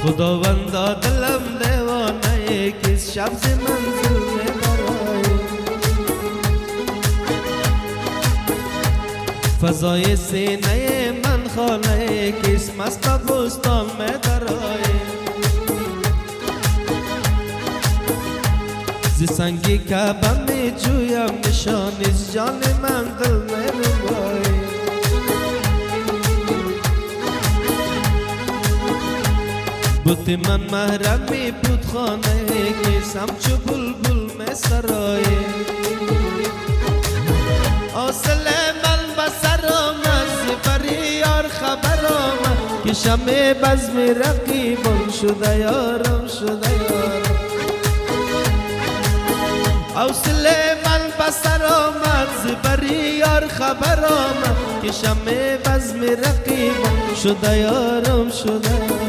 خداوندا دلم دیوانه کس شب ز منزل میبرای فضای سینه من خانه کس مست بوستان میبرای ز سنگی کعبه می جویم نشانی از جان من دل میربای بوت من محرمی بود خانه کسم چو بلبل می سرای آصل من بسر آمد زبری یار خبر آمد که شمع بزم رقیبان شده یارم شده یارم آصل من بسر آمد زبری یار خبر آمد که شمع بزم رقیبان شده یارم شده یارم